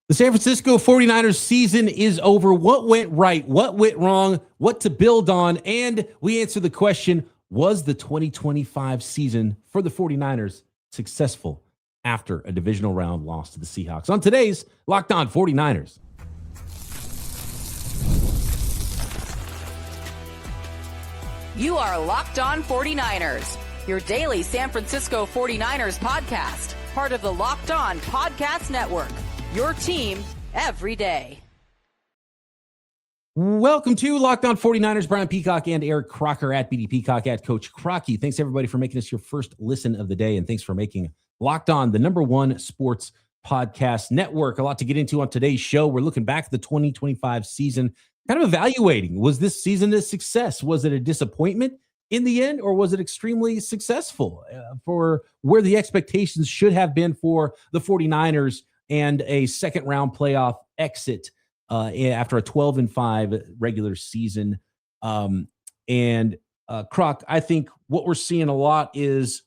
The San Francisco 49ers season is over. What went right? What went wrong? What to build on? And we answer the question, was the 2025 season for the 49ers successful after a divisional round loss to the Seahawks? On today's Locked On 49ers. You are Locked On 49ers, your daily San Francisco 49ers podcast, part of the Locked On Podcast Network. Your team every day. Welcome to Locked On 49ers. Brian Peacock and Eric Crocker at BD Peacock at Coach Crocky. Thanks everybody for making us your first listen of the day, and thanks for making Locked On the #1 sports podcast network. A lot to get into on today's show. We're looking back at the 2025 season, kind of evaluating, was this season a success? Was it a disappointment in the end, or was it extremely successful for where the expectations should have been for the 49ers and a second round playoff exit after a 12-5 regular season? Croc, I think what we're seeing a lot is,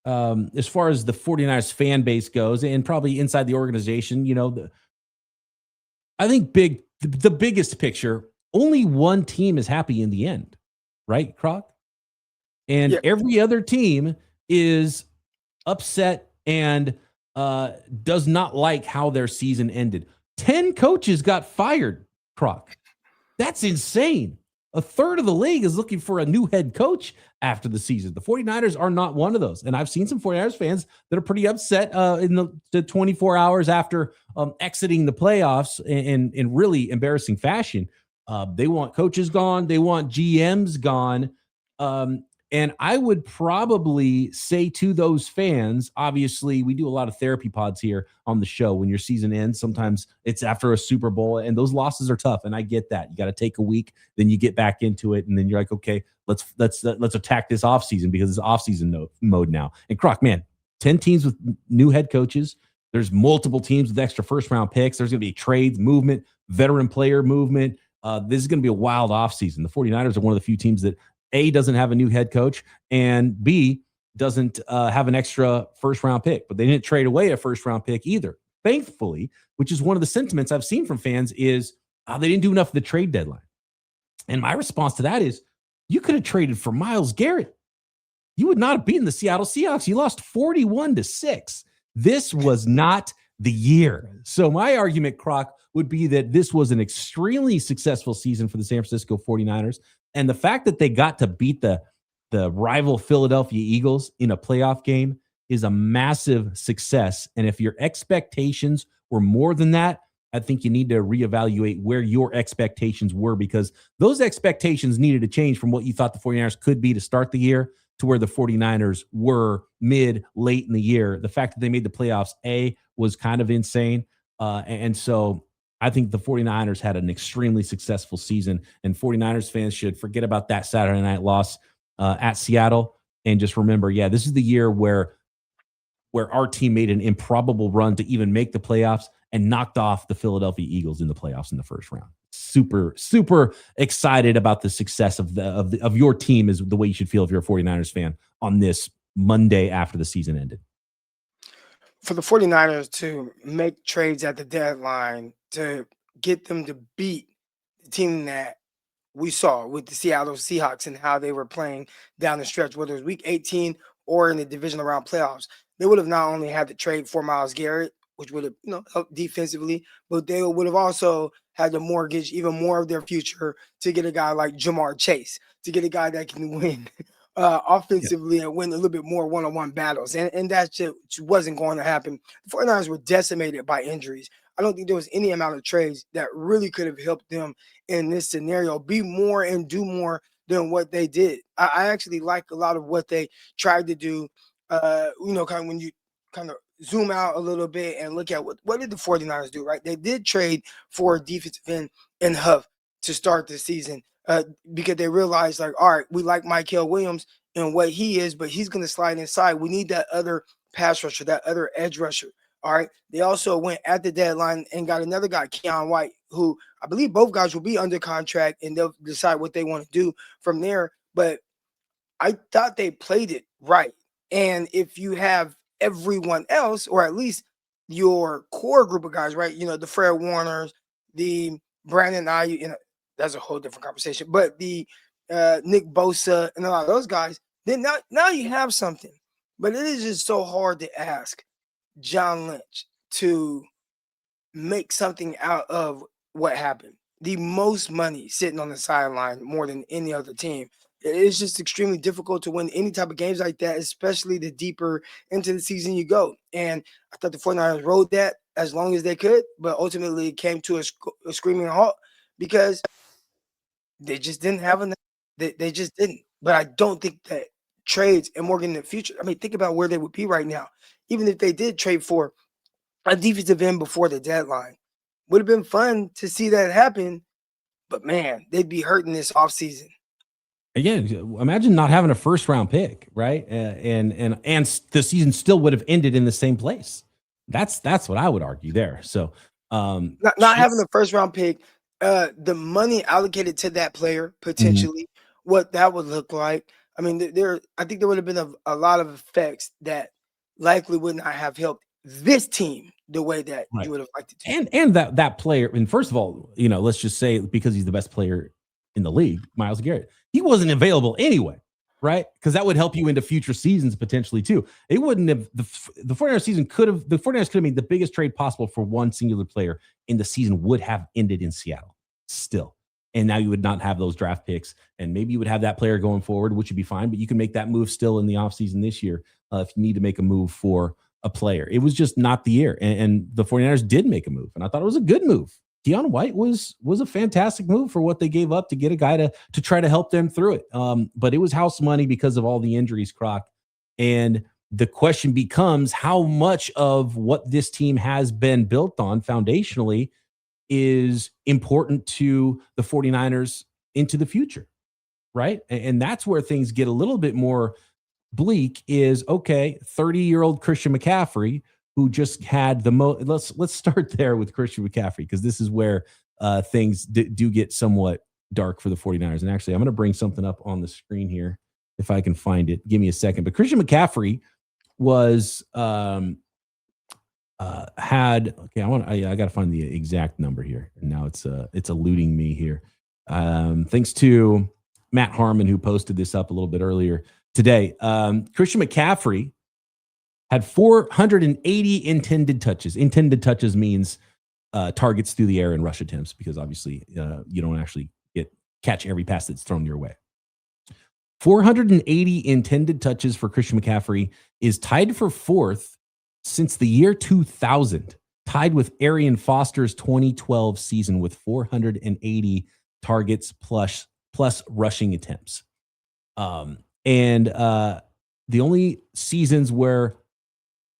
as far as the 49ers fan base goes, and probably inside the organization, I think the biggest picture, only one team is happy in the end, right, Croc? And every other team is upset and does not like how their season ended. 10 coaches got fired, Croc. That's insane. A third of the league is looking for a new head coach after the season. The 49ers are not one of those. And I've seen some 49ers fans that are pretty upset in the 24 hours after exiting the playoffs in really embarrassing fashion. They want coaches gone. They want GMs gone. And I would probably say to those fans, obviously, we do a lot of therapy pods here on the show. When your season ends, sometimes it's after a Super Bowl, and those losses are tough. And I get that. You got to take a week, then you get back into it, and then you're like, okay, let's attack this offseason because it's offseason mode now. And Croc, man, 10 teams with new head coaches. There's multiple teams with extra first-round picks. There's going to be trades, movement, veteran player movement. This is going to be a wild offseason. The 49ers are one of the few teams that A, doesn't have a new head coach, and B, doesn't have an extra first-round pick. But they didn't trade away a first-round pick either, thankfully, which is one of the sentiments I've seen from fans is they didn't do enough for the trade deadline. And my response to that is, you could have traded for Myles Garrett. You would not have beaten the Seattle Seahawks. You lost 41-6. This was not the year. So my argument, Croc, would be that this was an extremely successful season for the San Francisco 49ers. And the fact that they got to beat the rival Philadelphia Eagles in a playoff game is a massive success. And if your expectations were more than that, I think you need to reevaluate where your expectations were, because those expectations needed to change from what you thought the 49ers could be to start the year to where the 49ers were late in the year. The fact that they made the playoffs, was kind of insane. And so I think the 49ers had an extremely successful season, and 49ers fans should forget about that Saturday night loss at Seattle and just remember, this is the year where our team made an improbable run to even make the playoffs and knocked off the Philadelphia Eagles in the playoffs in the first round. Super, super excited about the success of your team is the way you should feel if you're a 49ers fan on this Monday after the season ended. For the 49ers to make trades at the deadline to get them to beat the team that we saw with the Seattle Seahawks and how they were playing down the stretch, whether it was week 18 or in the divisional round playoffs, they would have not only had to trade for Myles Garrett, which would have helped defensively, but they would have also had to mortgage even more of their future to get a guy like Jamar Chase, to get a guy that can win offensively and win a little bit more one-on-one battles. And that just wasn't going to happen. The 49ers were decimated by injuries. I don't think there was any amount of trades that really could have helped them in this scenario be more and do more than what they did. I actually like a lot of what they tried to do, kind of when you kind of zoom out a little bit and look at what did the 49ers do, right? They did trade for defensive end and Huff to start the season. Because they realized, all right, we like Mikel Williams and what he is, but he's going to slide inside. We need that other pass rusher, that other edge rusher. All right. They also went at the deadline and got another guy, Keon White, who I believe both guys will be under contract and they'll decide what they want to do from there. But I thought they played it right. And if you have everyone else, or at least your core group of guys, right? The Fred Warners, the Brandon Ayuk, that's a whole different conversation. But the Nick Bosa and a lot of those guys, then now you have something. But it is just so hard to ask John Lynch to make something out of what happened. The most money sitting on the sideline more than any other team. It's just extremely difficult to win any type of games like that, especially the deeper into the season you go. And I thought the 49ers rode that as long as they could, but ultimately it came to a screaming halt because they just didn't have enough. They just didn't. But I don't think that trades and more in the future, I mean, think about where they would be right now. Even if they did trade for a defensive end before the deadline, would have been fun to see that happen. But man, they'd be hurting this offseason. Again, imagine not having a first round pick, right? And the season still would have ended in the same place. That's what I would argue there. So not having a first round pick, the money allocated to that player potentially, what that would look like. I mean, I think there would have been a lot of effects that likely would not have helped this team the way that you would have liked it to. And that player, and first of all, let's just say because he's the best player in the league, Myles Garrett, he wasn't available anyway, right? Because that would help you into future seasons potentially too. It wouldn't have the 49ers season the 49ers could have made the biggest trade possible for one singular player, and the season would have ended in Seattle still. And now you would not have those draft picks, and maybe you would have that player going forward, which would be fine, but you can make that move still in the offseason this year if you need to make a move for a player. It was just not the year, and the 49ers did make a move, and I thought it was a good move. Keon White was a fantastic move for what they gave up to get a guy to try to help them through it. But it was house money because of all the injuries, Croc. And the question becomes how much of what this team has been built on foundationally is important to the 49ers into the future, right? And that's where things get a little bit more bleak is, okay, 30-year-old Christian McCaffrey, who just had the most. Let's start there with Christian McCaffrey, because this is where things do get somewhat dark for the 49ers. And actually, I'm going to bring something up on the screen here if I can find it. Give me a second. But Christian McCaffrey was I got to find the exact number here. And now it's eluding me here. Thanks to Matt Harmon, who posted this up a little bit earlier today. Christian McCaffrey had 480 intended touches. Intended touches means targets through the air and rush attempts, because obviously you don't actually catch every pass that's thrown your way. 480 intended touches for Christian McCaffrey is tied for fourth since the year 2000, tied with Arian Foster's 2012 season with 480 targets plus rushing attempts. And the only seasons where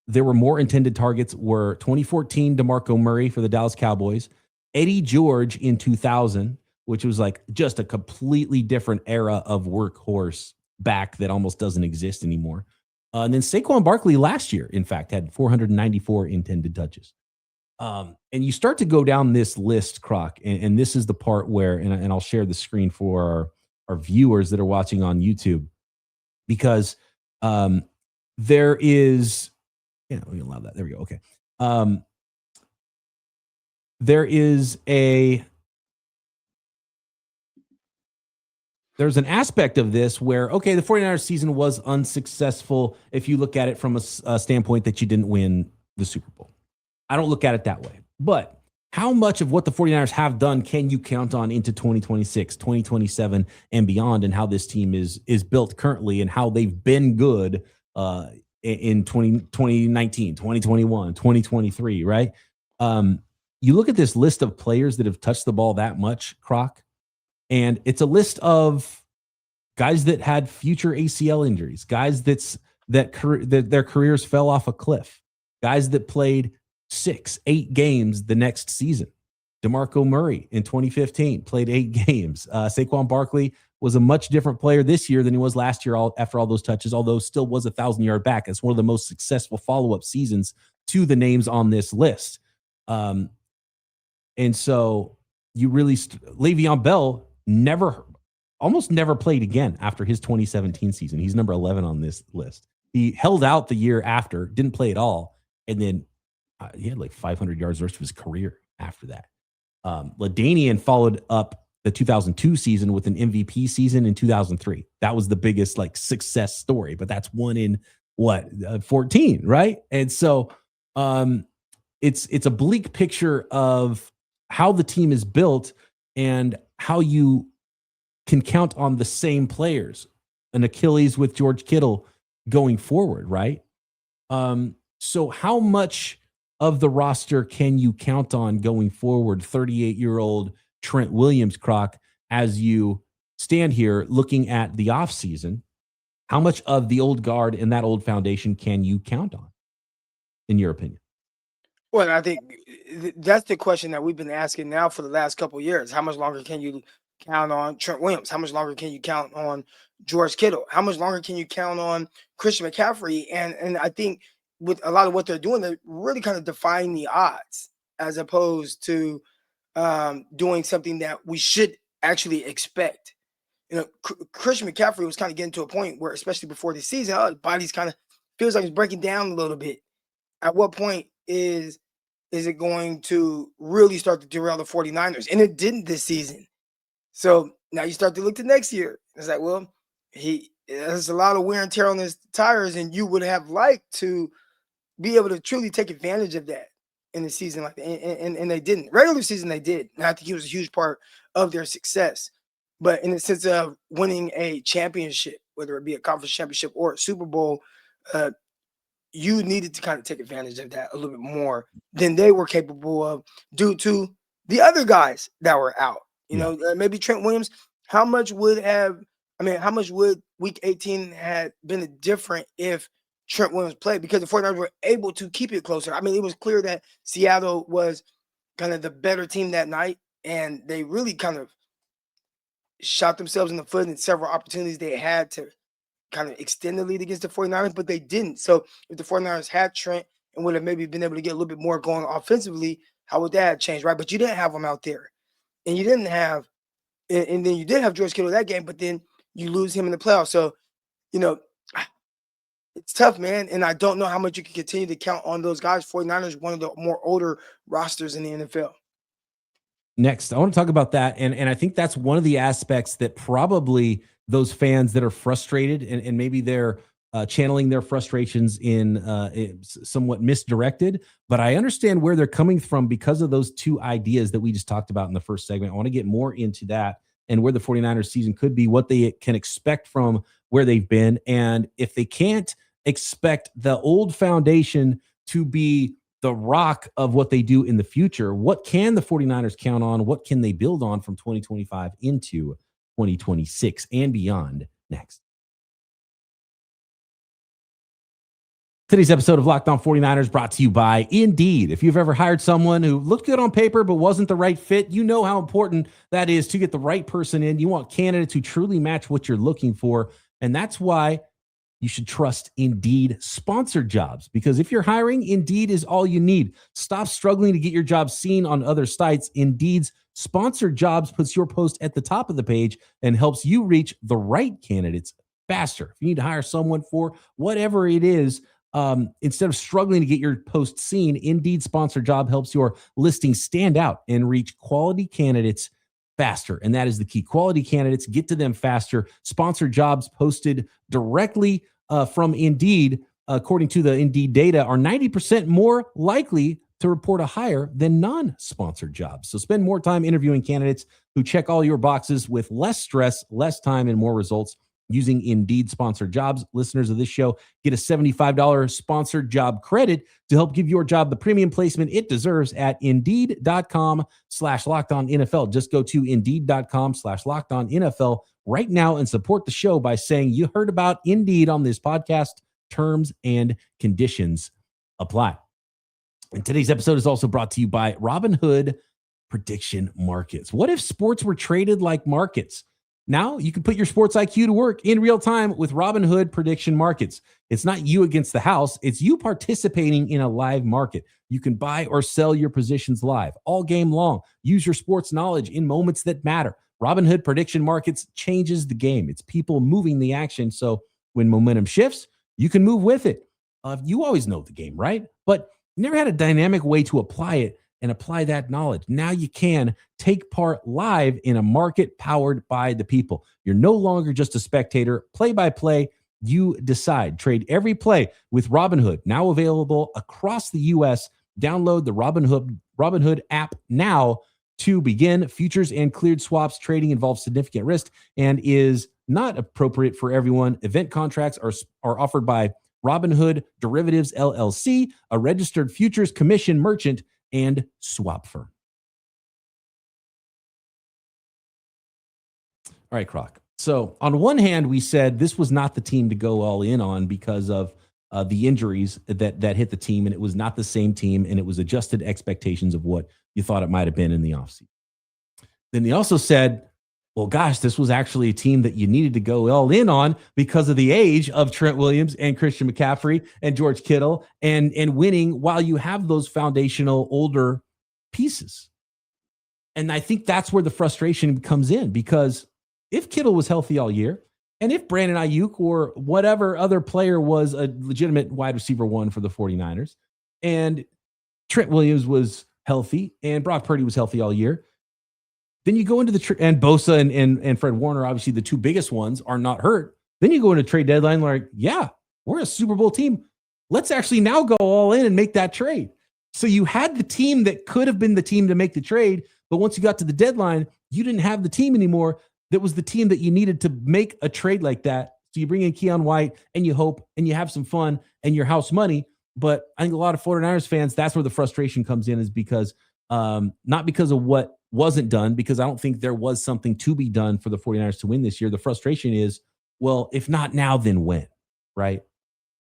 there were more intended targets were 2014 DeMarco Murray for the Dallas Cowboys, Eddie George in 2000, which was like just a completely different era of workhorse back that almost doesn't exist anymore. And then Saquon Barkley last year, in fact, had 494 intended touches. And you start to go down this list, Croc, and this is the part where, and I'll share the screen for our viewers that are watching on YouTube, because there is, we allow that. There we go. Okay. There's an aspect of this where, okay, the 49ers season was unsuccessful if you look at it from a standpoint that you didn't win the Super Bowl. I don't look at it that way. But how much of what the 49ers have done can you count on into 2026, 2027, and beyond, and how this team is built currently and how they've been good in 2019, 2021, 2023, right? You look at this list of players that have touched the ball that much, Croc, and it's a list of guys that had future ACL injuries, guys that their careers fell off a cliff, guys that played 6-8 games the next season. DeMarco Murray in 2015 played 8 games. Saquon Barkley was a much different player this year than he was last year after all those touches, although still was a 1,000-yard back. It's one of the most successful follow-up seasons to the names on this list. And so you really Le'Veon Bell almost never played again after his 2017 season. He's number 11 on this list. He held out the year after, didn't play at all, and then He had like 500 yards the rest of his career after that. LaDainian followed up the 2002 season with an MVP season in 2003. That was the biggest like success story, but that's one in 14, right? And so it's a bleak picture of how the team is built and how you can count on the same players, an Achilles with George Kittle going forward, right? So how much of the roster can you count on going forward, 38-year-old Trent Williams, Croc, as you stand here looking at the offseason? How much of the old guard and that old foundation can you count on, in your opinion? Well, I think that's the question that we've been asking now for the last couple of years. How much longer can you count on Trent Williams? How much longer can you count on George Kittle? How much longer can you count on Christian McCaffrey? And I think with a lot of what they're doing, they're really kind of defying the odds as opposed to doing something that we should actually expect. You know, Christian McCaffrey was kind of getting to a point where, especially before the season, his body's kind of feels like it's breaking down a little bit. At what point is it going to really start to derail the 49ers? And it didn't this season. So now you start to look to next year. It's like, well, there's a lot of wear and tear on his tires, and you would have liked to be able to truly take advantage of that in the season like that. And they didn't. Regular season, they did. And I think he was a huge part of their success. But in the sense of winning a championship, whether it be a conference championship or a Super Bowl, you needed to kind of take advantage of that a little bit more than they were capable of due to the other guys that were out. You know, maybe Trent Williams, how much would week 18 had been different if Trent Williams played? Because the 49ers were able to keep it closer. I mean, it was clear that Seattle was kind of the better team that night, and they really kind of shot themselves in the foot in several opportunities they had to kind of extend the lead against the 49ers, but they didn't. So if the 49ers had Trent and would have maybe been able to get a little bit more going offensively, how would that have changed, right? But you didn't have them out there. And you didn't have, and then you did have George Kittle that game, but then you lose him in the playoffs. So, you know, it's tough, man. And I don't know how much you can continue to count on those guys. 49ers, one of the more older rosters in the NFL. Next, I want to talk about that. And I think that's one of the aspects that probably those fans that are frustrated and maybe they're channeling their frustrations in somewhat misdirected, but I understand where they're coming from because of those two ideas that we just talked about in the first segment. I want to get more into that and where the 49ers season could be, what they can expect from where they've been. And if they can't expect the old foundation to be the rock of what they do in the future, what can the 49ers count on? What can they build on from 2025 into 2026 and beyond? Next. Today's episode of Locked On 49ers brought to you by Indeed. If you've ever hired someone who looked good on paper but wasn't the right fit, you know how important that is to get the right person in. You want candidates who truly match what you're looking for, and that's why you should trust Indeed sponsored jobs, because if you're hiring, Indeed is all you need. Stop struggling to get your job seen on other sites. Indeed's sponsored jobs puts your post at the top of the page and helps you reach the right candidates faster. If you need to hire someone for whatever it is, instead of struggling to get your post seen, Indeed sponsored job helps your listing stand out and reach quality candidates faster. And that is the key. Quality candidates, get to them faster. Sponsored jobs posted directly from Indeed, according to the Indeed data, are 90% more likely to report a hire than non-sponsored jobs. So spend more time interviewing candidates who check all your boxes with less stress, less time, and more results using Indeed sponsored jobs. Listeners of this show get a $75 sponsored job credit to help give your job the premium placement it deserves at Indeed.com/LockedOnNFL. Just go to Indeed.com/LockedOnNFL right now and support the show by saying you heard about Indeed on this podcast. Terms and conditions apply. And today's episode is also brought to you by Robinhood Prediction Markets. What if sports were traded like markets? Now you can put your sports IQ to work in real time with Robinhood Prediction Markets. It's not you against the house. It's you participating in a live market. You can buy or sell your positions live all game long. Use your sports knowledge in moments that matter. Robinhood Prediction Markets changes the game. It's people moving the action. So when momentum shifts, you can move with it. You always know the game, right? But You never had a dynamic way to apply it and apply that knowledge. Now you can take part live in a market powered by the people. You're no longer just a spectator. Play by play, you decide. Trade every play with Robinhood, now available across the U.S. Download the Robinhood app now to begin. Futures and cleared swaps trading involves significant risk and is not appropriate for everyone. Event contracts are offered by Robinhood Derivatives LLC, a registered futures commission merchant and swap firm. All right, Croc. So on one hand, we said this was not the team to go all in on because of the injuries that hit the team, and it was not the same team, and it was adjusted expectations of what you thought it might have been in the offseason. Then they also said, well, gosh, this was actually a team that you needed to go all in on because of the age of Trent Williams and Christian McCaffrey and George Kittle and winning while you have those foundational older pieces. And I think that's where the frustration comes in, because if Kittle was healthy all year, and if Brandon Ayuk or whatever other player was a legitimate wide receiver one for the 49ers, and Trent Williams was healthy and Brock Purdy was healthy all year, then you go into and Bosa and Fred Warner, obviously the two biggest ones, are not hurt. Then you go into trade deadline like, yeah, we're a Super Bowl team. Let's actually now go all in and make that trade. So you had the team that could have been the team to make the trade, but once you got to the deadline, you didn't have the team anymore. That was the team that you needed to make a trade like that. So you bring in Keon White and you hope and you have some fun and your house money. But I think a lot of 49ers fans, that's where the frustration comes in, is because not because of what wasn't done, because I don't think there was something to be done for the 49ers to win this year. The frustration is, well, if not now, then when, right?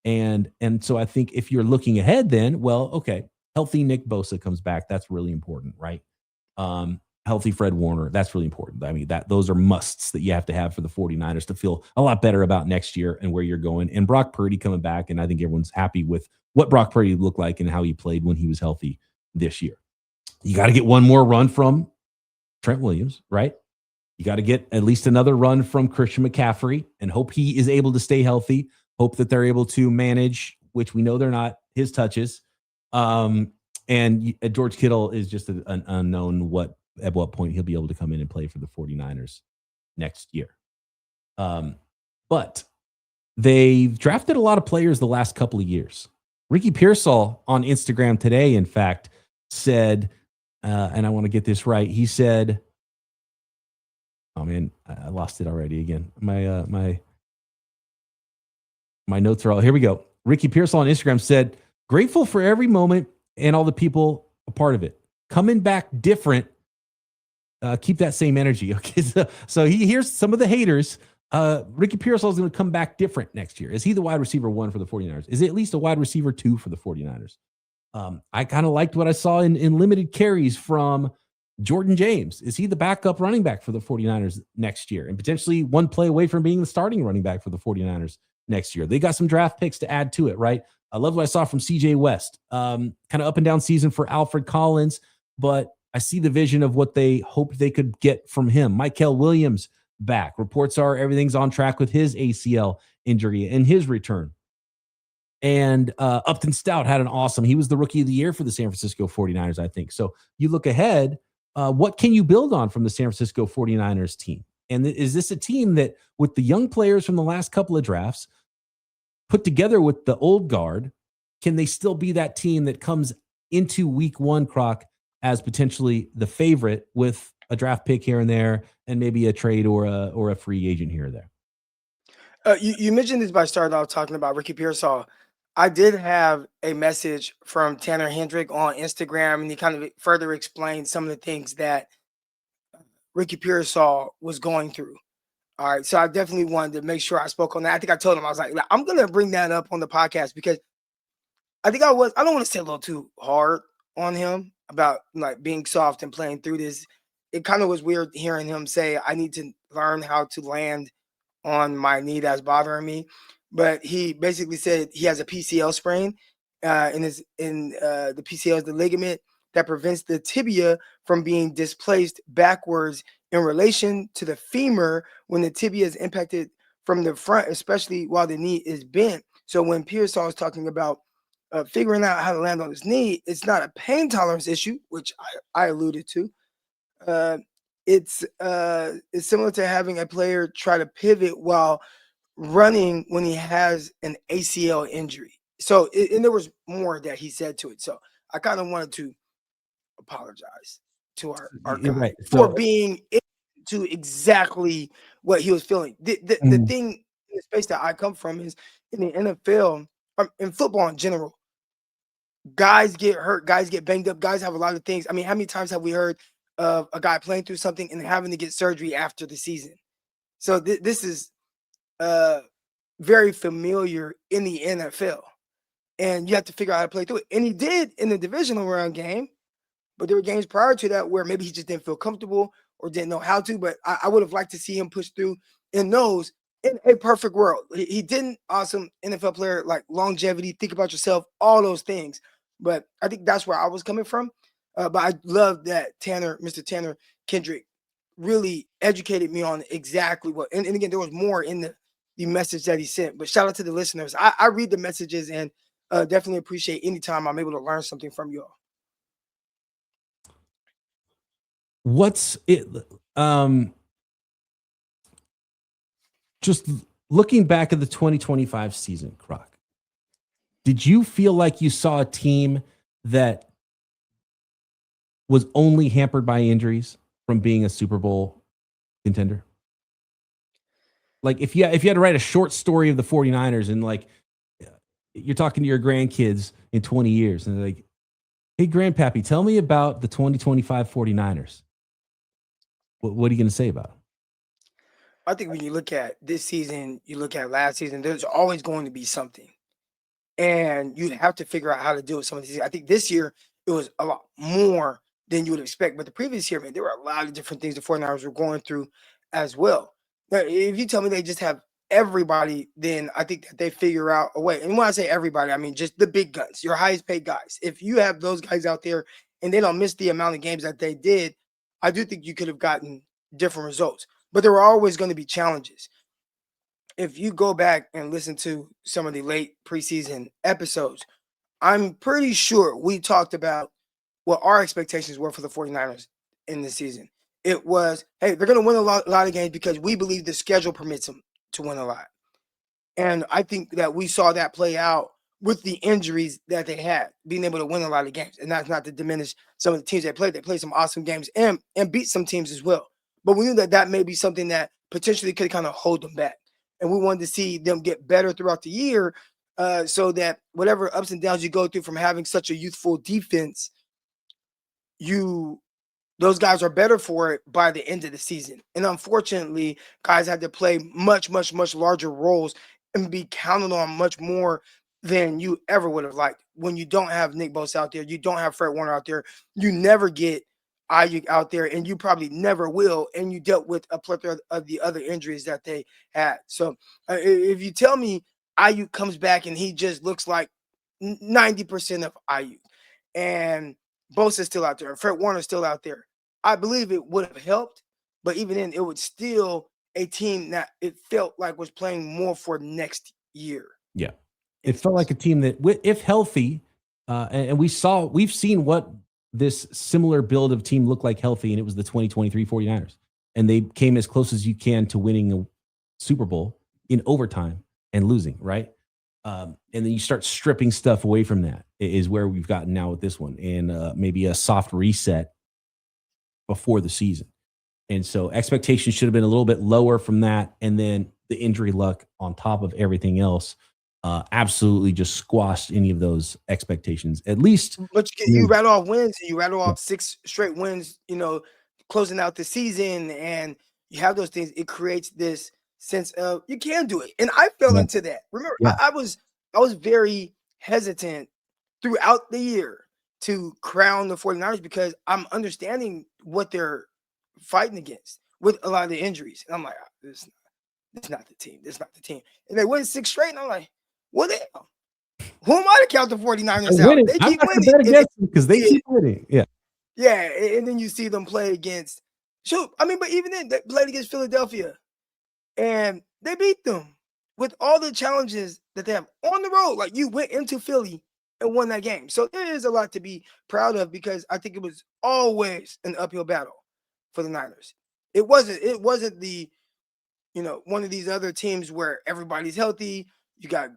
And so I think if you're looking ahead, then, well, okay, healthy Nick Bosa comes back. That's really important, right? Healthy Fred Warner, that's really important. I mean, those are musts that you have to have for the 49ers to feel a lot better about next year and where you're going. And Brock Purdy coming back, and I think everyone's happy with what Brock Purdy looked like and how he played when he was healthy this year. You got to get one more run from Trent Williams, right? You got to get at least another run from Christian McCaffrey and hope he is able to stay healthy, hope that they're able to manage, which we know they're not, his touches. And George Kittle is just an unknown at what point he'll be able to come in and play for the 49ers next year. But they've drafted a lot of players the last couple of years. Ricky Pearsall on Instagram today, in fact, said, and I want to get this right. He said, oh man, I lost it already again. My notes are all, here we go. Ricky Pearsall on Instagram said, grateful for every moment and all the people a part of it. Coming back different. Keep that same energy. Okay. So he hears some of the haters. Ricky Pearsall is going to come back different next year. Is he the wide receiver 1 for the 49ers? Is he at least a wide receiver 2 for the 49ers? I kind of liked what I saw in limited carries from Jordan James. Is he the backup running back for the 49ers next year? And potentially one play away from being the starting running back for the 49ers next year. They got some draft picks to add to it, right? I love what I saw from CJ West. Kind of up and down season for Alfred Collins, but I see the vision of what they hoped they could get from him. Mikel Williams back. Reports are everything's on track with his ACL injury and his return. And Upton Stout had he was the rookie of the year for the San Francisco 49ers, I think. So you look ahead, what can you build on from the San Francisco 49ers team? And is this a team that, with the young players from the last couple of drafts put together with the old guard, can they still be that team that comes into week 1, Croc, as potentially the favorite with a draft pick here and there and maybe a trade or a free agent here or there? You mentioned this by starting off talking about Ricky Pearsall. I did have a message from Tanner Hendrick on Instagram, and he kind of further explained some of the things that Ricky Pearsall was going through. All right, so I definitely wanted to make sure I spoke on that. I think I told him, I was like, I'm going to bring that up on the podcast because I think I don't want to say a little too hard on him about like being soft and playing through this. It kind of was weird hearing him say, I need to learn how to land on my knee that's bothering me. But he basically said he has a PCL sprain the PCL is the ligament that prevents the tibia from being displaced backwards in relation to the femur when the tibia is impacted from the front, especially while the knee is bent. So when Pearsall is talking about figuring out how to land on his knee. It's not a pain tolerance issue, which I alluded to. It's similar to having a player try to pivot while running when he has an ACL injury. So, and there was more that he said to it. So I kind of wanted to apologize to our guy right. for being into exactly what he was feeling. The thing in the space that I come from is in the NFL, in football in general, guys get hurt, guys get banged up, guys have a lot of things. I mean, how many times have we heard of a guy playing through something and having to get surgery after the season? So this is very familiar in the NFL, and you have to figure out how to play through it. And he did in the divisional round game, but there were games prior to that where maybe he just didn't feel comfortable or didn't know how to. But I would have liked to see him push through in those. In a perfect world, he didn't. Awesome NFL player, like longevity, think about yourself, all those things. But I think that's where I was coming from. But I love that Mr. Tanner Kendrick, really educated me on exactly what. And again, there was more in the message that he sent. But shout out to the listeners. I read the messages and definitely appreciate any time I'm able to learn something from you all. What's it? Just looking back at the 2025 season, Croc, did you feel like you saw a team that was only hampered by injuries from being a Super Bowl contender? Like if you had to write a short story of the 49ers and like you're talking to your grandkids in 20 years and they're like, hey, Grandpappy, tell me about the 2025 49ers. What are you going to say about it? I think when you look at this season, you look at last season, there's always going to be something. And you have to figure out how to deal with some of these. I think this year it was a lot more than you would expect. But the previous year, man, there were a lot of different things the 49ers were going through as well. Now, if you tell me they just have everybody, then I think that they figure out a way. And when I say everybody, I mean just the big guns, your highest paid guys. If you have those guys out there and they don't miss the amount of games that they did, I do think you could have gotten different results. But there were always going to be challenges. If you go back and listen to some of the late preseason episodes, I'm pretty sure we talked about what our expectations were for the 49ers in this season. It was, hey, they're going to win a lot of games because we believe the schedule permits them to win a lot. And I think that we saw that play out with the injuries that they had, being able to win a lot of games. And that's not to diminish some of the teams they played. They played some awesome games and beat some teams as well. But we knew that that may be something that potentially could kind of hold them back. And we wanted to see them get better throughout the year so that whatever ups and downs you go through from having such a youthful defense, those guys are better for it by the end of the season. And unfortunately, guys had to play much, much, much larger roles and be counted on much more than you ever would have liked. When you don't have Nick Bosa out there, you don't have Fred Warner out there, you never get Ayuk out there, and you probably never will, and you dealt with a plethora of the other injuries that they had. So if you tell me Ayuk comes back and he just looks like 90% of Ayuk, and Bosa's still out there, and Fred Warner's still out there, I believe it would have helped, but even then, it would still a team that it felt like was playing more for next year. Yeah. It felt like a team that, if healthy, and we've seen what this similar build of team looked like healthy, and it was the 2023 49ers. And they came as close as you can to winning a Super Bowl in overtime and losing, right? And then you start stripping stuff away from that is where we've gotten now with this one, and maybe a soft reset before the season. And so expectations should have been a little bit lower from that. And then the injury luck on top of everything else absolutely just squashed any of those expectations, at least. But you rattle off wins, and you rattle off 6 straight wins, closing out the season, and you have those things. It creates this sense of you can do it. And I fell into that. Remember, I was very hesitant throughout the year to crown the 49ers because I'm understanding what they're fighting against with a lot of the injuries. And I'm like, this is not the team. This is not the team. And they win 6 straight, and I'm like, what the hell? Who am I to count the 49ers out? They keep winning. Because they keep winning. Yeah. Yeah. And then you see them play against, but even then, they played against Philadelphia, and they beat them with all the challenges that they have on the road. Like, you went into Philly and won that game. So there is a lot to be proud of because I think it was always an uphill battle for the Niners. It wasn't the, one of these other teams where everybody's healthy. You got,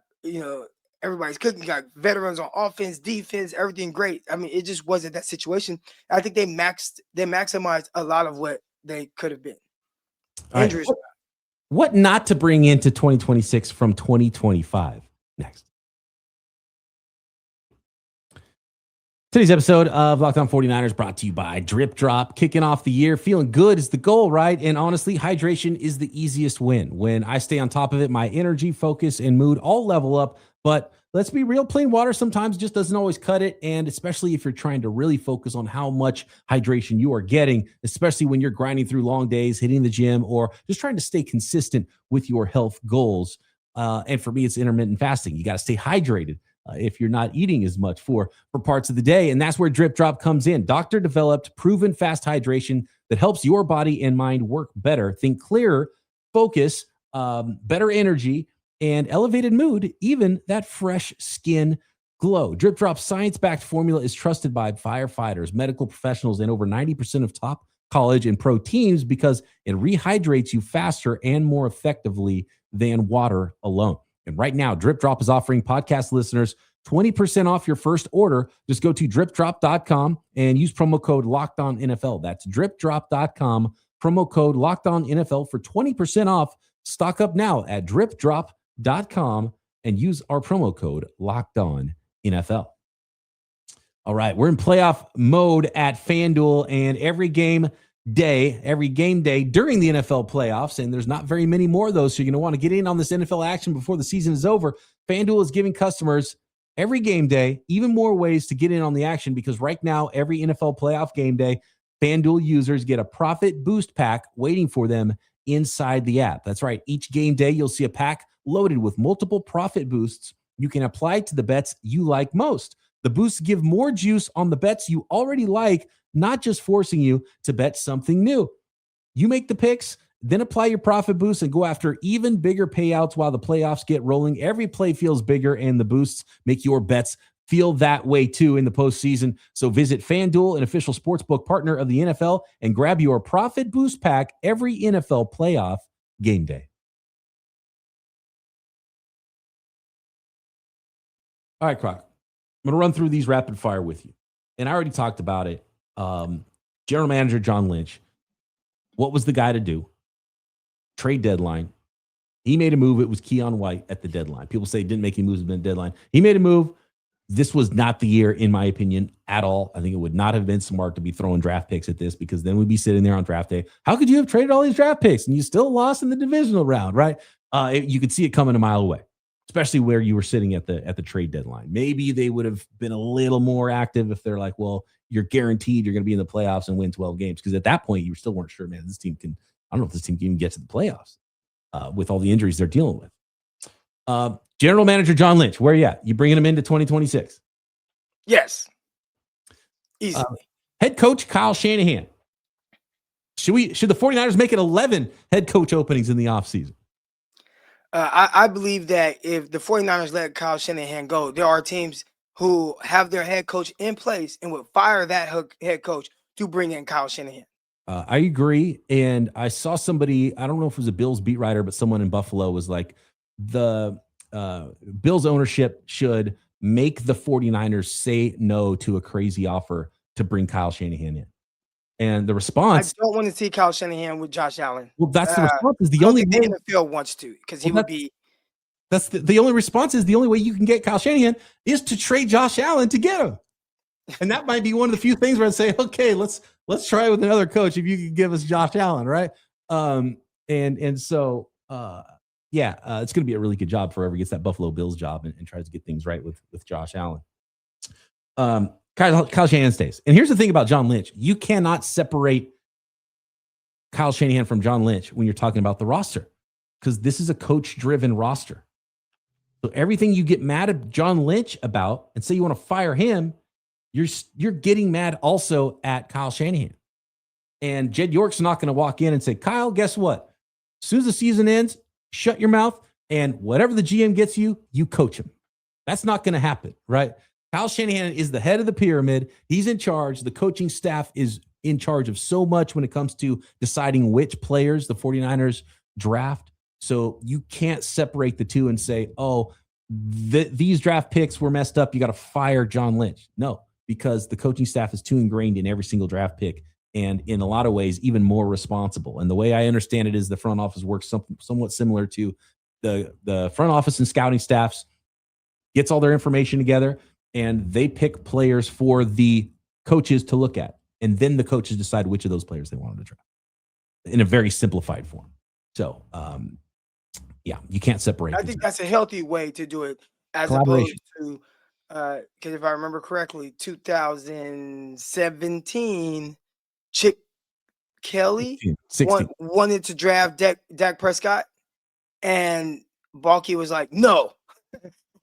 everybody's cooking. You got veterans on offense, defense, everything great. I mean, it just wasn't that situation. I think they maximized a lot of what they could have been. Injuries. Right. What not to bring into 2026 from 2025 next. Today's episode of Locked On 49ers brought to you by Drip Drop. Kicking off the year, feeling good is the goal, right? And honestly, hydration is the easiest win. When I stay on top of it, my energy, focus, and mood all level up. But let's be real, plain water sometimes just doesn't always cut it. And especially if you're trying to really focus on how much hydration you are getting, especially when you're grinding through long days, hitting the gym, or just trying to stay consistent with your health goals. And for me, it's intermittent fasting. You got to stay hydrated. If you're not eating as much for parts of the day. And that's where Drip Drop comes in. Doctor developed proven fast hydration that helps your body and mind work better, think clearer, focus, better energy, and elevated mood, even that fresh skin glow. Drip Drop's science-backed formula is trusted by firefighters, medical professionals, and over 90% of top college and pro teams because it rehydrates you faster and more effectively than water alone. And right now, Drip Drop is offering podcast listeners 20% off your first order. Just go to dripdrop.com and use promo code LOCKEDONNFL. That's dripdrop.com, promo code LOCKEDONNFL for 20% off. Stock up now at dripdrop.com and use our promo code LOCKEDONNFL. All right, we're in playoff mode at FanDuel, and every game day during the NFL playoffs, and there's not very many more of those, so you're going to want to get in on this NFL action before the season is over. FanDuel is giving customers every game day even more ways to get in on the action because right now, every NFL playoff game day, FanDuel users get a profit boost pack waiting for them inside the app. That's right. Each game day, you'll see a pack loaded with multiple profit boosts you can apply to the bets you like most. The boosts give more juice on the bets you already like, not just forcing you to bet something new. You make the picks, then apply your profit boost and go after even bigger payouts while the playoffs get rolling. Every play feels bigger, and the boosts make your bets feel that way too in the postseason. So visit FanDuel, an official sportsbook partner of the NFL, and grab your profit boost pack every NFL playoff game day. All right, Croc. I'm going to run through these rapid fire with you. And I already talked about it. General manager John Lynch, what was the guy to do? Trade deadline. He made a move. It was Keon White at the deadline. People say he didn't make any moves at the deadline. He made a move. This was not the year, in my opinion, at all. I think it would not have been smart to be throwing draft picks at this because then we'd be sitting there on draft day. How could you have traded all these draft picks and you still lost in the divisional round, right? You could see it coming a mile away, especially where you were sitting at the trade deadline. Maybe they would have been a little more active if they're like, well, you're guaranteed you're going to be in the playoffs and win 12 games. Because at that point, you still weren't sure, man, this team can, I don't know if this team can even get to the playoffs with all the injuries they're dealing with. General manager John Lynch, where are you at? You bringing him into 2026? Yes. Easily. Head coach Kyle Shanahan. Should the 49ers make it 11 head coach openings in the offseason? I believe that if the 49ers let Kyle Shanahan go, there are teams who have their head coach in place and would fire that head coach to bring in Kyle Shanahan. I agree. And I saw somebody, I don't know if it was a Bills beat writer, but someone in Buffalo was like, the Bills ownership should make the 49ers say no to a crazy offer to bring Kyle Shanahan in. And the response, I don't want to see Kyle Shanahan with Josh Allen. Well, that's the response. Is the only way the NFL wants to, because he would be. That's the only response is the only way you can get Kyle Shanahan is to trade Josh Allen to get him. And that might be one of the few things where I'd say, okay, let's try it with another coach if you could give us Josh Allen, right? So it's going to be a really good job for whoever gets that Buffalo Bills job and tries to get things right with Josh Allen. Kyle Shanahan stays. And here's the thing about John Lynch. You cannot separate Kyle Shanahan from John Lynch when you're talking about the roster because this is a coach-driven roster. So everything you get mad at John Lynch about and say you want to fire him, you're getting mad also at Kyle Shanahan. And Jed York's not going to walk in and say, Kyle, guess what? As soon as the season ends, shut your mouth, and whatever the GM gets you, you coach him. That's not going to happen, right? Kyle Shanahan is the head of the pyramid. He's in charge. The coaching staff is in charge of so much when it comes to deciding which players the 49ers draft. So you can't separate the two and say, oh, these draft picks were messed up. You got to fire John Lynch. No, because the coaching staff is too ingrained in every single draft pick and in a lot of ways even more responsible. And the way I understand it is the front office works somewhat similar to the front office and scouting staffs, gets all their information together, and they pick players for the coaches to look at. And then the coaches decide which of those players they wanted to draft in a very simplified form. So, yeah, you can't separate. I think that's a healthy way to do it, as opposed to, because if I remember correctly, 2017, Chip Kelly 16. wanted to draft Dak Prescott, and Balky was like, "No."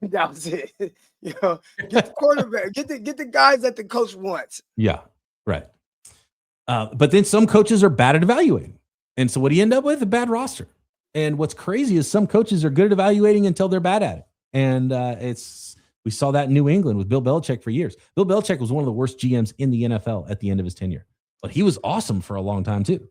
That was it. Get the quarterback, get the guys that the coach wants. Yeah, right. But then some coaches are bad at evaluating, and so what do you end up with? A bad roster. And what's crazy is some coaches are good at evaluating until they're bad at it. And we saw that in New England with Bill Belichick for years. Bill Belichick was one of the worst GMs in the NFL at the end of his tenure, but he was awesome for a long time too.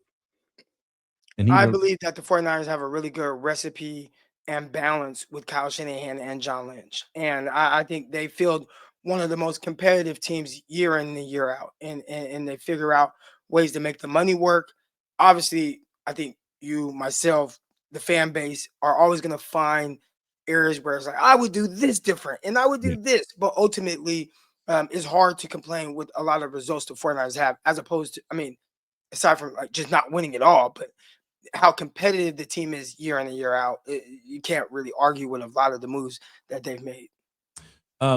And I believe that the 49ers have a really good recipe and balance with Kyle Shanahan and John Lynch. And I think they field one of the most competitive teams year in and year out. And they figure out ways to make the money work. Obviously, I think you, myself, the fan base are always going to find areas where it's like, I would do this different and I would do this. But ultimately, it's hard to complain with a lot of results the 49ers have, as opposed to, I mean, aside from like just not winning at all, but how competitive the team is year in and year out. You can't really argue with a lot of the moves that they've made.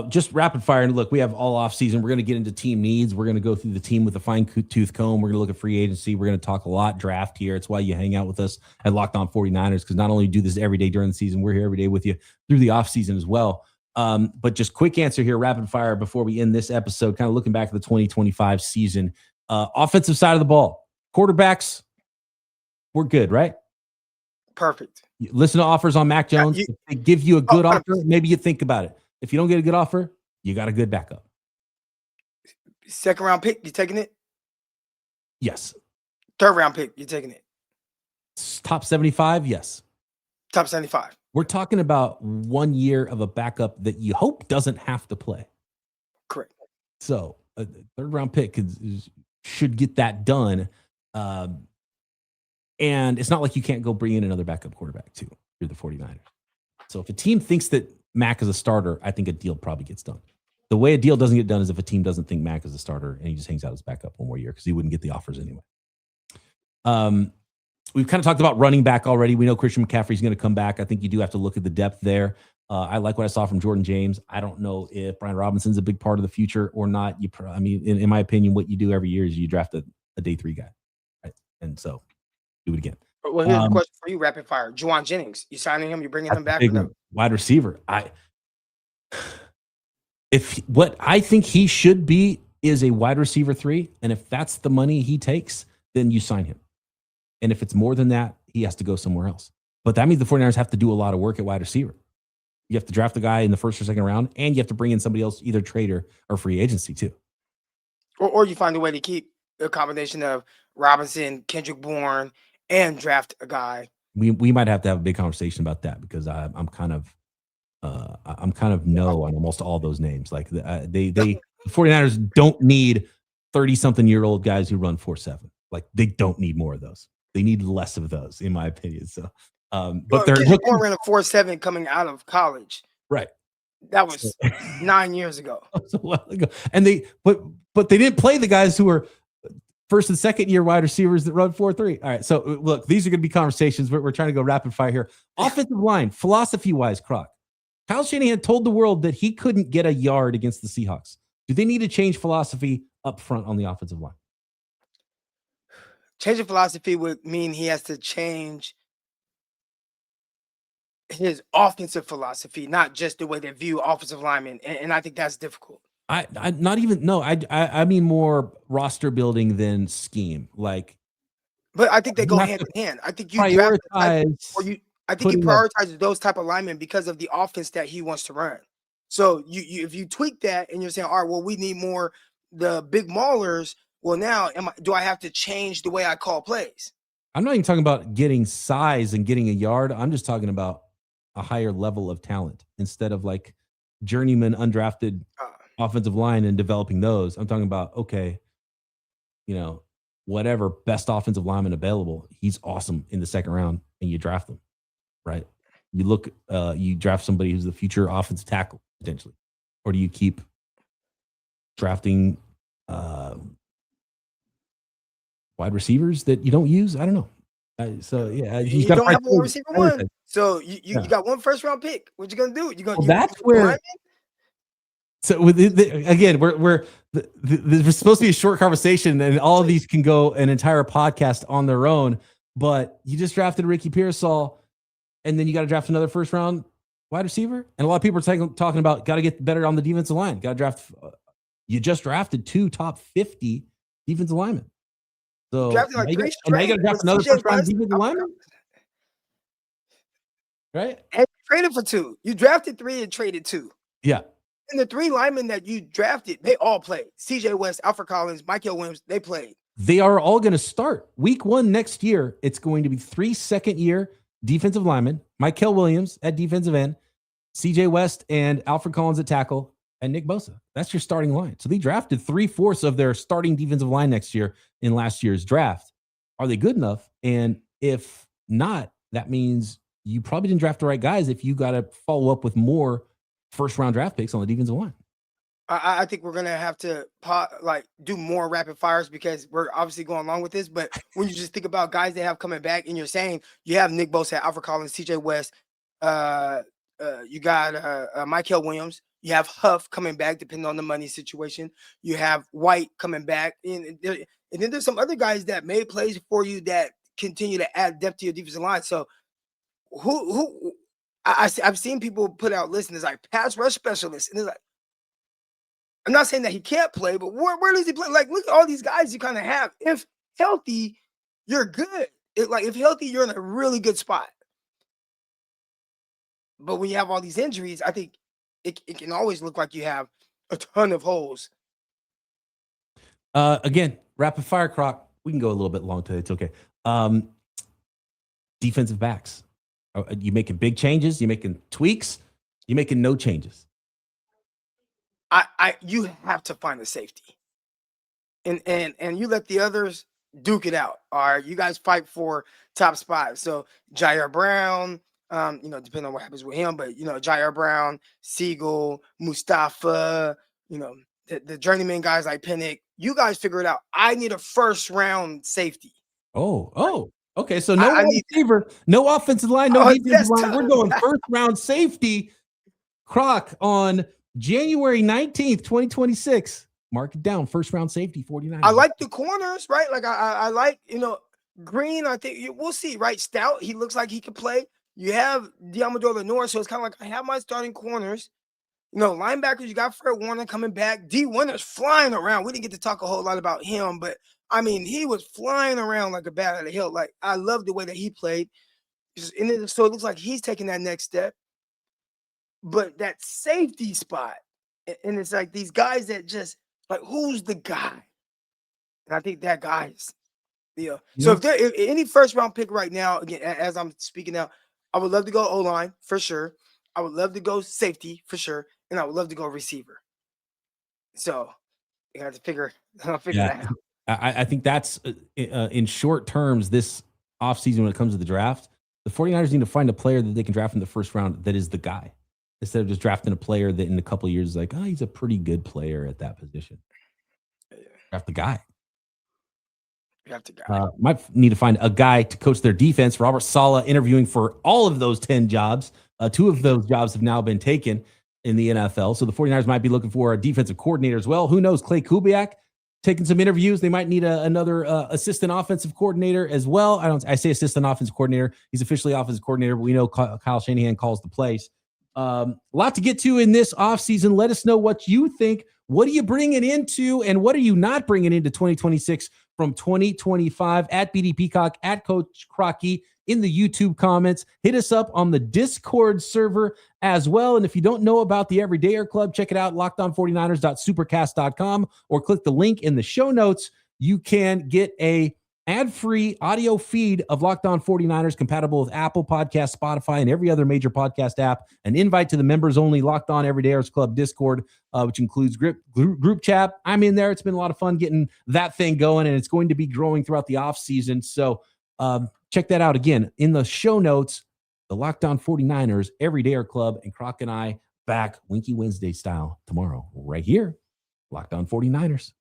Just rapid fire. And look, we have all off season. We're going to get into team needs. We're going to go through the team with a fine tooth comb. We're going to look at free agency. We're going to talk a lot draft here. It's why you hang out with us at Locked On 49ers, because not only do this every day during the season, we're here every day with you through the off season as well. But just quick answer here, rapid fire, before we end this episode, kind of looking back at the 2025 season. Offensive side of the ball, quarterbacks, we're good, right? Perfect. You listen to offers on Mac Jones. If they give you a good offer, maybe you think about it. If you don't get a good offer, you got a good backup. Second round pick, you taking it? Yes. Third round pick, you taking it? Top 75, yes. Top 75. We're talking about 1 year of a backup that you hope doesn't have to play. Correct. So a third round pick should get that done. And it's not like you can't go bring in another backup quarterback too. You're the 49ers. So if a team thinks that Mac is a starter, I think a deal probably gets done. The way a deal doesn't get done is if a team doesn't think Mac is a starter and he just hangs out as backup one more year because he wouldn't get the offers anyway. We've kind of talked about running back already. We know Christian McCaffrey is going to come back. I think you do have to look at the depth there. I like what I saw from Jordan James. I don't know if Brian Robinson's a big part of the future or not. In my opinion, what you do every year is you draft a day 3 guy. Right? And so do it again. Well, here's a question for you, rapid fire. Juwan Jennings, you signing him? You bringing him back? Wide receiver. If what I think he should be is a wide receiver 3, and if that's the money he takes, then you sign him. And if it's more than that, he has to go somewhere else. But that means the 49ers have to do a lot of work at wide receiver. You have to draft a guy in the first or second round, and you have to bring in somebody else, either trade or free agency too. Or you find a way to keep a combination of Robinson, Kendrick Bourne, and draft a guy. We might have to have a big conversation about that, because I'm kind of no on almost all those names. Like the 49ers don't need 30-something-year-old guys who run 4.7. Like they don't need more of those. They need less of those, in my opinion. So, but they're looking ran a 4.7 coming out of college. Right. That was 9 years ago. A while ago. And but they didn't play the guys who were first and second year wide receivers that run 4.3. All right. So look, these are going to be conversations. We're trying to go rapid fire here. Offensive line, philosophy wise, Croc. Kyle Shanahan told the world that he couldn't get a yard against the Seahawks. Do they need to change philosophy up front on the offensive line? Changing philosophy would mean he has to change his offensive philosophy, not just the way they view offensive linemen. And I think that's difficult. I mean more roster building than scheme. Like, but I think they go hand in hand. I think you prioritize. I think he prioritizes those type of linemen because of the offense that he wants to run. So you if you tweak that and you're saying, all right, well, we need more the big maulers. Well, now do I have to change the way I call plays? I'm not even talking about getting size and getting a yard. I'm just talking about a higher level of talent instead of like journeyman undrafted offensive line and developing those. I'm talking about, okay, whatever best offensive lineman available, he's awesome in the second round and you draft them, right? You draft somebody who's the future offensive tackle potentially, or do you keep drafting wide receivers that you don't use? I don't know. You don't have a wide receiver one. So you got one first round pick. What you gonna do? That's where. So again, there's supposed to be a short conversation, and all of these can go an entire podcast on their own. But you just drafted Ricky Pearsall, and then you got to draft another first round wide receiver. And a lot of people are talking about got to get better on the defensive line. Got to draft. You just drafted 2 top 50 defensive linemen. So now you got to draft another first round defensive lineman, right? And you traded for 2. You drafted 3 and traded 2. Yeah. And the 3 linemen that you drafted, they all played. CJ West, Alfred Collins, Mikel Williams, they played. They are all going to start week 1 next year. It's going to be 3 second-year defensive linemen: Mikel Williams at defensive end, CJ West and Alfred Collins at tackle, and Nick Bosa. That's your starting line. So they drafted 3/4 of their starting defensive line next year in last year's draft. Are they good enough? And if not, that means you probably didn't draft the right guys if you got to follow up with more first-round draft picks on the defensive line. I think we're going to have to do more rapid fires because we're obviously going along with this. But when you just think about guys they have coming back and you're saying you have Nick Bosa, Alfred Collins, CJ West, you got Mikel Williams, you have Huff coming back depending on the money situation. You have White coming back. And then there's some other guys that made plays for you that continue to add depth to your defensive line. So I've seen people put out lists and it's like pass rush specialist. And it's like, I'm not saying that he can't play, but where does he play? Like, look at all these guys you kind of have. If healthy, you're good. If healthy, you're in a really good spot. But when you have all these injuries, I think it can always look like you have a ton of holes. Again, rapid fire, Croc. We can go a little bit long today. It's okay. Defensive backs. Are you making big changes? You making tweaks? You making no changes? You have to find a safety, and you let the others duke it out. All right, you guys fight for top spots. So Jair Brown, depending on what happens with him, but Jair Brown, Siegel, Mustafa, the journeyman guys like Pinnock. You guys figure it out. I need a first round safety. Oh. Okay, so no receiver, no offensive line, no defensive line. We're going first round safety. Croc on January 19th, 2026. Mark it down. First round safety, 49. I like the corners, right? Like I like, Green. I think we'll see, right? Stout. He looks like he could play. You have Diamador Lenore, so it's kind of like I have my starting corners. Linebackers. You got Fred Warner coming back. D. Winter's flying around. We didn't get to talk a whole lot about him, but I mean, he was flying around like a bat out of hell. Like, I love the way that he played. So it looks like he's taking that next step. But that safety spot, and it's like these guys that just, like, who's the guy? And I think that guy is, So if any first-round pick right now, again, as I'm speaking now, I would love to go O-line for sure. I would love to go safety for sure. And I would love to go receiver. So you have to figure that out. I think that's in short terms, this offseason when it comes to the draft, the 49ers need to find a player that they can draft in the first round that is the guy, instead of just drafting a player that in a couple of years is like, oh, he's a pretty good player at that position. Draft the guy. Might need to find a guy to coach their defense. Robert Saleh interviewing for all of those 10 jobs. 2 of those jobs have now been taken in the NFL. So the 49ers might be looking for a defensive coordinator as well. Who knows? Clay Kubiak taking some interviews. They might need another assistant offensive coordinator as well. I say assistant offensive coordinator. He's officially offensive coordinator, but we know Kyle Shanahan calls the plays. A lot to get to in this offseason. Let us know what you think. What are you bringing into and what are you not bringing into 2026 from 2025 at BD Peacock, at Coach Crocky in the YouTube comments. Hit us up on the Discord server as well. And if you don't know about the Everydayer Club, check it out, lockedon49ers.supercast.com, or click the link in the show notes. You can get a ad-free audio feed of Locked On 49ers compatible with Apple Podcasts, Spotify, and every other major podcast app. An invite to the members-only Locked On Everydayers Club Discord, which includes group chat. I'm in there. It's been a lot of fun getting that thing going, and it's going to be growing throughout the offseason. So check that out again in the show notes. The Locked On 49ers Everydayer Club, and Croc and I back Winky Wednesday style tomorrow right here. Locked On 49ers.